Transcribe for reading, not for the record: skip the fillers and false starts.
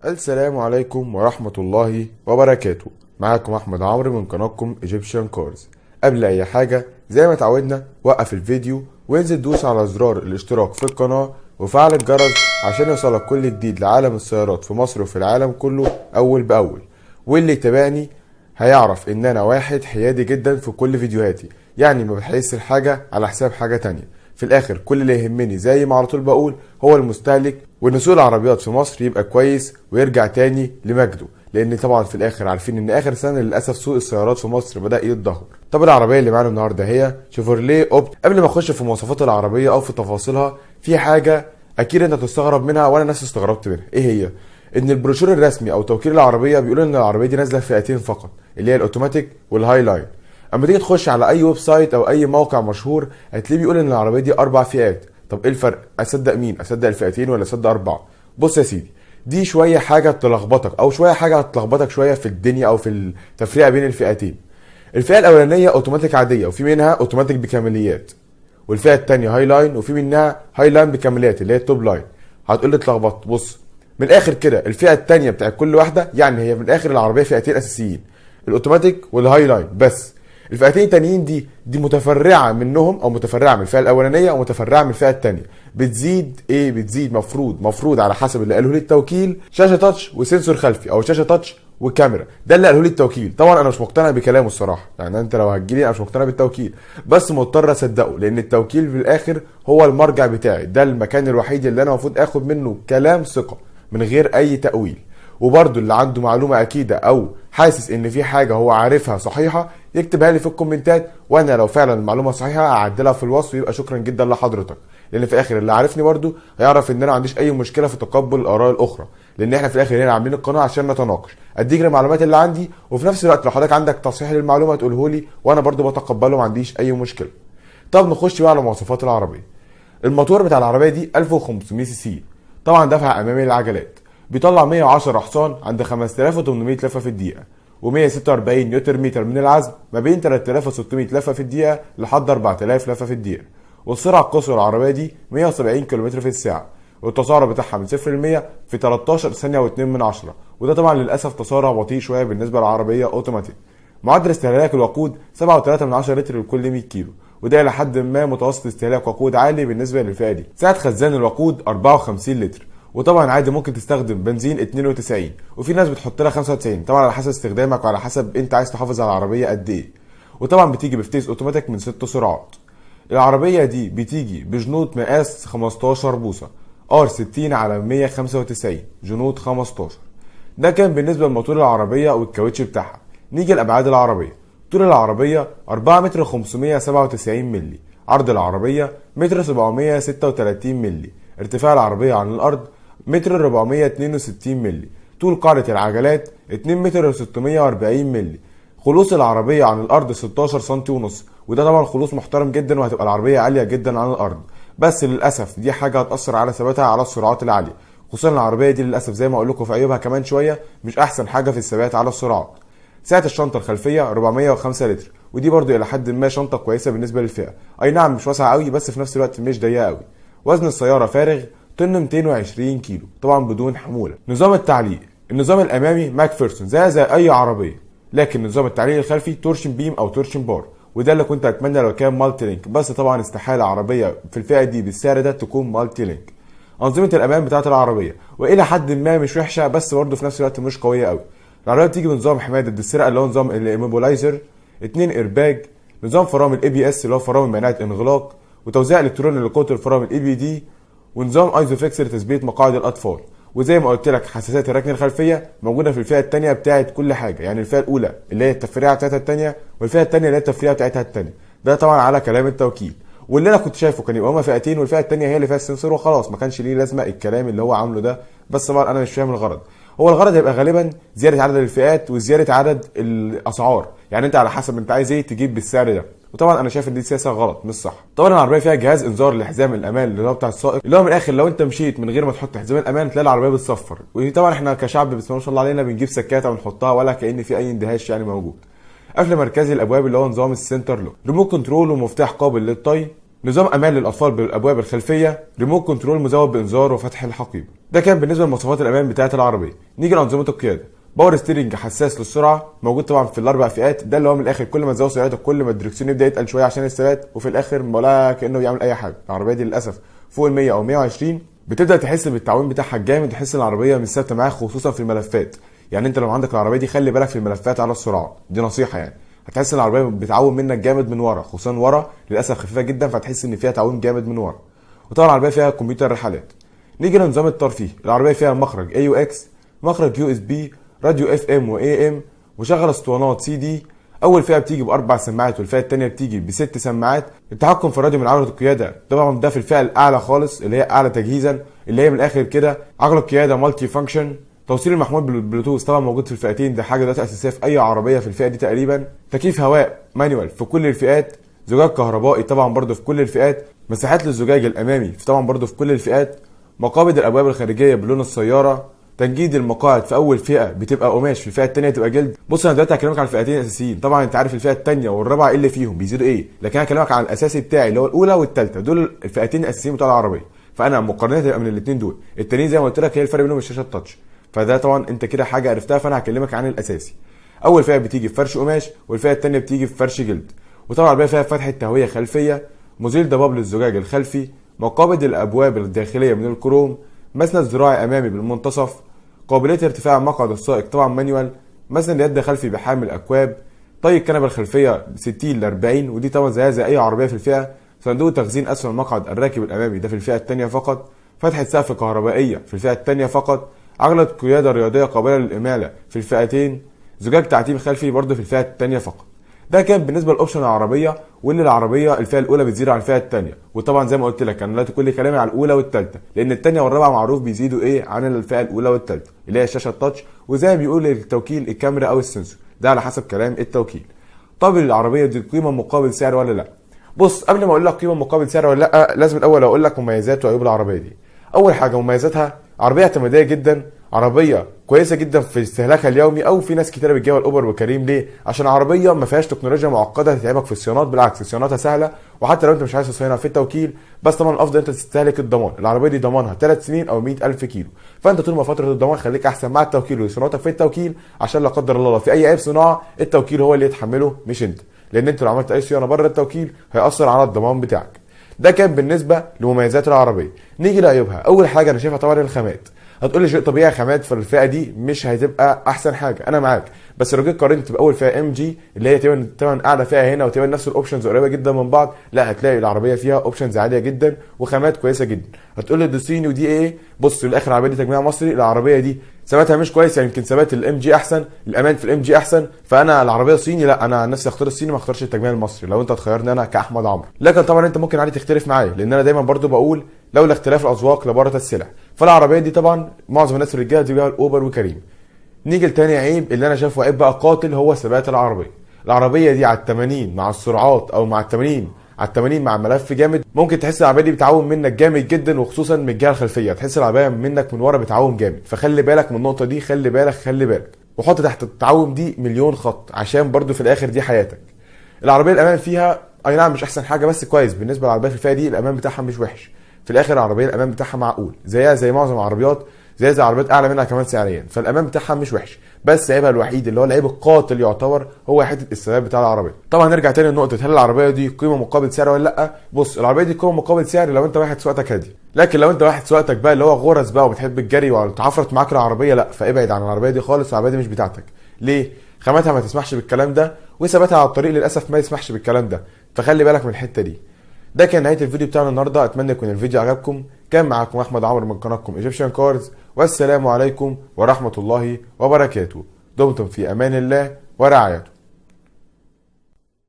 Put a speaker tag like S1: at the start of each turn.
S1: السلام عليكم ورحمة الله وبركاته. معاكم أحمد عمرو من قناتكم Egyptian Cars. قبل أي حاجة زي ما اتعودنا وقف الفيديو وانزل دوس على زرار الاشتراك في القناة وفعل الجرس عشان يوصلك كل جديد لعالم السيارات في مصر وفي العالم كله أول بأول. واللي يتابعني هيعرف إن أنا واحد حيادي جدا في كل فيديوهاتي، يعني ما بحس الحاجة على حساب حاجة تانية. في الاخر كل اللي يهمني زي ما على طول بقول هو المستهلك، وان سوق العربيات في مصر يبقى كويس ويرجع تاني لمجده، لان طبعا في الاخر عارفين ان اخر سنه للاسف سوق السيارات في مصر بدا يتدهور. طب العربيه اللي معانا النهارده هي شيفروليه اوبت. قبل ما اخش في مواصفات العربيه او في تفاصيلها، في حاجه اكيد انت تستغرب منها وانا نفسي استغربت منها. ايه هي؟ ان البروشور الرسمي او توكيل العربيه بيقول ان العربيه دي نازله في فئتين فقط، اللي هي الاوتوماتيك والهاي لاين. اما تيجي تخش على اي ويب سايت او اي موقع مشهور هتلاقيه بيقول ان العربيه دي 4 فئات. طب ايه الفرق؟ اصدق مين؟ اصدق الفئتين ولا اصدق 4؟ بص يا سيدي، دي شويه حاجه تلخبطك او شويه حاجه هتلخبطك شويه في الدنيا او في التفرقه بين الفئتين. الفئه الاولانيه اوتوماتيك عاديه وفي منها اوتوماتيك بكامليات، والفئه الثانيه هاي لاين وفي منها هاي لاين بكامليات اللي هي التوب لاين. هتقول لي اتلخبطت. بص من الاخر كده، الفئه الثانيه بتاعت كل واحده، يعني هي من الاخر العربيه فئتين اساسيين، الاوتوماتيك والهاي لاين بس. الفئتين التانيين دي متفرعه منهم او متفرعه من الفئه الاولانيه او متفرعه من الفئه الثانيه. بتزيد ايه؟ بتزيد مفروض على حسب اللي قاله لي التوكيل شاشه تاتش وسنسور خلفي او شاشه تاتش وكاميرا. ده اللي قاله لي التوكيل. طبعا انا مش مقتنع بكلامه الصراحه، يعني انت لو هتجيلي انا مش مقتنع بالتوكيل، بس مضطر اصدقه لان التوكيل في الاخر هو المرجع بتاعي، ده المكان الوحيد اللي انا المفروض اخد منه كلام ثقه من غير اي تاويل. وبرده اللي عنده معلومه اكيده او حاسس ان في حاجه هو عارفها صحيحه يكتبها لي في الكومنتات، وانا لو فعلا المعلومه صحيحه اعدلها في الوصف، يبقى شكرا جدا لحضرتك. لان في الاخر اللي عارفني برده هيعرف ان انا ما عنديش اي مشكله في تقبل الاراء الاخرى، لان احنا في الاخر هنا عاملين القناه عشان نتناقش، اديك المعلومات اللي عندي، وفي نفس الوقت لو حضرتك عندك تصحيح للمعلومه تقوله لي وانا برده بتقبله، ما عنديش اي مشكله. طب نخش بقى على مواصفات العربيه. الموتور بتاع العربيه دي 1500 سي سي، طبعا دفع امامي للعجلات، بيطلع 110 حصان عند 5800 لفه في الدقيقه، و146 نيوتن متر من العزم ما بين 3600 لفه في الدقيقه لحد 4000 لفه في الدقيقه. والسرعه القصوى العربيه دي 170 كم في الساعه، والتسارع بتاعها من 0 ل 100 في 13 ثانيه و2 من 10، وده طبعا للاسف تسارع بطيء شويه بالنسبه للعربيه اوتوماتيك. معدل استهلاك الوقود 7.3 لتر لكل 100 كيلو، وده الى حد ما متوسط استهلاك وقود عالي بالنسبه للفئه دي. سعه خزان الوقود 54 لتر، وطبعا عادي ممكن تستخدم بنزين 92، وفي ناس بتحط لها 95، طبعا على حسب استخدامك وعلى حسب انت عايز تحافظ على العربيه قد ايه. وطبعا بتيجي بفتيس اوتوماتيك من 6 سرعات. العربيه دي بتيجي بجنوط مقاس 15 بوصه R60 على 195 جنوط 15. ده كان بالنسبه لموتور العربيه والكاوتش بتاعها. نيجي لابعاد العربيه. طول العربيه 4 متر 597 مللي، عرض العربيه متر 736 مللي، ارتفاع العربيه عن الارض متر 462 مللي، طول قاعدة العجلات 2 متر 640 مللي، خلوص العربية عن الأرض 16 سنتي ونص، وده طبعا خلوص محترم جدا، وهتبقى العربية عالية جدا عن الأرض. بس للأسف دي حاجة هتأثر على ثباتها على السرعات العالية، خصوصا العربية دي للأسف زي ما أقول لكم في عيوبها كمان شوية مش أحسن حاجة في الثبات على السرعات. سعة الشنطة الخلفية 405 لتر، ودي برضو إلى حد ما شنطة كويسة بالنسبة للفئة، أي نعم مش واسعة قوي بس في نفس الوقت مش ضيقة قوي. وزن السيارة فارغ طن 220 كيلو، طبعا بدون حموله. نظام التعليق، النظام الامامي ماكفيرسون زي اي عربيه، لكن نظام التعليق الخلفي تورشن بيم او تورشن بار، وده اللي كنت اتمنى لو كان مالتي لينك، بس طبعا استحاله عربيه في الفئه دي بالسعر ده تكون مالتي لينك. انظمه الامان بتاعه العربيه والى حد ما مش وحشه، بس برضه في نفس الوقت مش قويه قوي. العربيه بتيجي بنظام حمايه ضد السرقه اللي هو نظام الايموبلايزر، 2 ايرباج، نظام فرامل اي بي اس اللي هو فرامل مناعه انغلاق، وتوزيع الكتروني لقوه الفرامل اي بي دي، ونظام ايزوفيكس لتثبيت مقاعد الاطفال. وزي ما قلت لك حساسات الركن الخلفيه موجوده في الفئه الثانيه بتاعه كل حاجه، يعني الفئه الاولى اللي هي التفريعه بتاعتها الثانيه، والفئه الثانيه اللي هي التفريعه بتاعتها الثانيه. ده طبعا على كلام التوكيل، واللي انا كنت شايفه كان يبقى هما فئتين والفئه الثانيه هي اللي فيها السنسور وخلاص، ما كانش ليه لازمه الكلام اللي هو عامله ده. بس طبعا انا مش فاهم الغرض. هو الغرض هيبقى غالبا زياده عدد الفئات وزياده عدد الاسعار، يعني انت على حسب انت عايز ايه تجيب بالسعر ده، وطبعا انا شايف ان دي سياسه غلط مش صح. طبعا العربيه فيها جهاز انذار لحزام الامان اللي هو بتاع السائق، اللي هو من الاخر لو انت مشيت من غير ما تحط حزام الامان تلاقي العربيه بتصفر، وطبعا احنا كشعب بسم الله ما شاء الله علينا بنجيب سكاته ونحطها ولا كأن في اي اندهاش يعني موجود. قفل مركزي الابواب اللي هو نظام السنتر لوك، ريموت كنترول ومفتاح قابل للطي، نظام امان للاطفال بالابواب الخلفيه، ريموت كنترول مزود بانذار وفتح الحقيبه. ده كان بالنسبه لمواصفات الامان بتاعه العربيه. نيجي لانظمه القياده. باور ستيرنج حساس للسرعه، موجود طبعا في الاربع فئات. ده اللي هو من الاخر كل ما تزود سرعتك كل ما الدركسيون يبدا يتقل شويه عشان الثبات، وفي الاخر ولا كانه بيعمل اي حاجه. العربيه دي للاسف فوق ال 100 او 120 بتبدا تحس بالتعويم بتاعها الجامد، تحس ان العربيه مش ثابته معاك خصوصا في الملفات. يعني انت لو عندك العربيه دي خلي بالك في الملفات على السرعه، دي نصيحه يعني. هتحس ان العربيه بتعوم منك جامد من ورا، خصوصا ورا للاسف خفيفه جدا، فتحس ان فيها تعويم جامد من ورا. وطبعا العربيه فيها كمبيوتر رحلات. نيجي لنظام الترفيه. العربيه فيها مخرج اي يو اكس، مخرج يو اس بي، راديو اف ام واي ام، مشغل اسطوانات سي دي. اول فئه بتيجي باربع سماعات والفئه الثانيه بتيجي بست سماعات. التحكم في الراديو من عجله القياده، طبعا ده في الفئه الاعلى خالص اللي هي اعلى تجهيزا، اللي هي من الاخر كده عجله قياده مالتي فانكشن. توصيل المحمول بالبلوتوث طبعا موجود في الفئتين، ده حاجه دلوقتي اساسيه في اي عربيه في الفئه دي تقريبا. تكييف هواء مانيوال في كل الفئات. زجاج كهربائي طبعا برده في كل الفئات. مساحات للزجاج الامامي طبعا برده في كل الفئات. مقابض الابواب الخارجيه بلون السياره. تنجيد المقاعد في اول فئه بتبقى قماش، في الفئه الثانيه تبقى جلد. بص انا دلوقتي هكلمك على الفئتين الاساسيين، طبعا انت عارف الفئه الثانيه والرابعه ايه اللي فيهم بيزيدوا ايه، لكن انا هكلمك على الاساسي بتاعي اللي هو الاولى والثالثه، دول الفئتين الاساسيين بتوع العربيه. فانا مقارنه تبقى من الاثنين دول. التانيين زي ما قلت لك هي الفرق بينهم الشاشه التاتش، فده طبعا انت كده حاجه عرفتها، فانا هكلمك عن الاساسي. اول فئه بتيجي في فرش قماش، والفئه الثانيه بتيجي في فرش جلد. وطبعا العربيه فيها فتحه تهويه خلفيه، مزيل ضباب للزجاج الخلفي، مقابض الابواب الداخليه من الكروم، مسند زراعي امامي بالمنتصف، قابليه ارتفاع مقعد السائق طبعا مانيوال، مسند يد خلفي بحامل اكواب، طي الكنبه الخلفيه 60 ل 40 ودي طبعا زيها زي اي عربيه في الفئه، صندوق تخزين اسفل مقعد الراكب الامامي ده في الفئه الثانيه فقط، فتحه سقف كهربائيه في الفئه الثانيه فقط، عجله قياده رياضيه قابله للاماله في الفئتين، زجاج تعتيم خلفي برضه في الفئه الثانيه فقط. ده كان بالنسبه لاوبشن العربيه، واللي العربيه الفئه الاولى بتزيد عن الفئه الثانيه. وطبعا زي ما قلت لك انا دلوقتي كل كلامي على الاولى والثالثه، لان الثانيه والرابعه معروف بيزيدوا ايه عن الفئه الاولى والثالثه، اللي هي الشاشه التاتش، وزي ما بيقول التوكيل الكاميرا او السنسور، ده على حسب كلام التوكيل. طب العربيه دي قيمه مقابل سعر ولا لا؟ بص قبل ما اقول لك قيمه مقابل سعر ولا لا، لازم الاول اقول لك مميزات وعيوب العربيه دي. اول حاجه مميزاتها، عربيه اعتماديه جدا، عربيه كويسه جدا في استهلاكها اليومي، او في ناس كتيره بتجيبها الاوبر وكريم. ليه؟ عشان عربيه ما فيهاش تكنولوجيا معقده تتعبك في الصيانات، بالعكس صيانتها سهله، وحتى لو انت مش عايز تصينها في التوكيل، بس طبعا الافضل انت تستهلك الضمان. العربيه دي ضمانها 3 سنين او 100,000 كيلو، فانت طول ما فتره الضمان خليك احسن مع التوكيل وصيانتك في التوكيل، عشان لا قدر الله لو في اي عيب صناعه التوكيل هو اللي يتحمله مش انت، لان انت لو عملت اي صيانه بره التوكيل هياثر على الضمان بتاعك. ده كان بالنسبه لمميزات العربيه. نيجي لعيوبها. اول حاجه انا شايفها طبعا الخامات. هتقول لي شيء طبيعي، خامات في الفئه دي مش هتبقى احسن حاجه، انا معاك، بس لو جيت قارنت باول فئه ام جي اللي هي تقريبا اعلى فئه هنا، وتقريبا نفس الاوبشنز قريبه جدا من بعض، لا هتلاقي العربيه فيها اوبشنز عاليه جدا وخامات كويسه جدا. هتقول لي دي صيني ودي ايه؟ بص في الاخر العربيه دي تجميع مصري، العربيه دي ثباتها مش كويس، يعني يمكن ثبات الام جي احسن، الامان في الام جي احسن، فانا العربيه صيني لا، انا عن نفسي اختار الصيني ما اختارش التجميع المصري لو انت تخيرني انا كاحمد عمرو. لكن طبعا انت ممكن عادي تختلف معايا، لان انا دايما برضو بقول لولا اختلاف الاذواق لبارت السلع. فالعربيه دي طبعا معظم الناس الرجاله تجيبها الاوبر وكريم. نيجي لتاني عيب اللي انا شايفه عيب بقى قاتل، هو ثبات العربيه. العربيه دي على ال80 مع السرعات، او مع ال80 مع الملف جامد، ممكن تحس العربيه دي بتعوم منك جامد جدا، وخصوصا من الجهه الخلفيه تحس العربيه منك من ورا بتعوم جامد، فخلي بالك من النقطه دي، خلي بالك وحط تحت التعوم دي مليون خط، عشان برضو في الاخر دي حياتك. العربيه الامان فيها اي نعم مش احسن حاجه، بس كويس بالنسبه للعربيه في الفئه دي، الامان بتاعها مش وحش. في الاخر العربيه الامان بتاعها معقول، زيها زي معظم العربيات، زي عربيات اعلى منها كمان سعريا، فالامان بتاعها مش وحش. بس عيبها الوحيد اللي هو العيب القاتل يعتبر هو حته الثبات بتاع العربيه. طبعا نرجع تاني لنقطه هل العربيه دي قيمه مقابل سعر ولا لا. بص العربيه دي قيمه مقابل سعر لو انت واحد سواقتك هادي، لكن لو انت واحد سواقتك بقى اللي هو غرز بقى وبتحب الجري وتعفرت معاك العربيه، لا فابعد عن العربيه دي خالص، العربيه دي مش بتاعتك. ليه؟ خاماتها ما تسمحش بالكلام ده، وثباتها على الطريق للاسف ما يسمحش بالكلام ده، فخلي بالك من الحته دي. ده كان نهايه الفيديو بتاعنا النهارده، اتمنى يكون الفيديو عجبكم. كان معاكم احمد عمرو من قناتكم ايجيبشن كارز، والسلام عليكم ورحمه الله وبركاته. دمتم في امان الله ورعايته.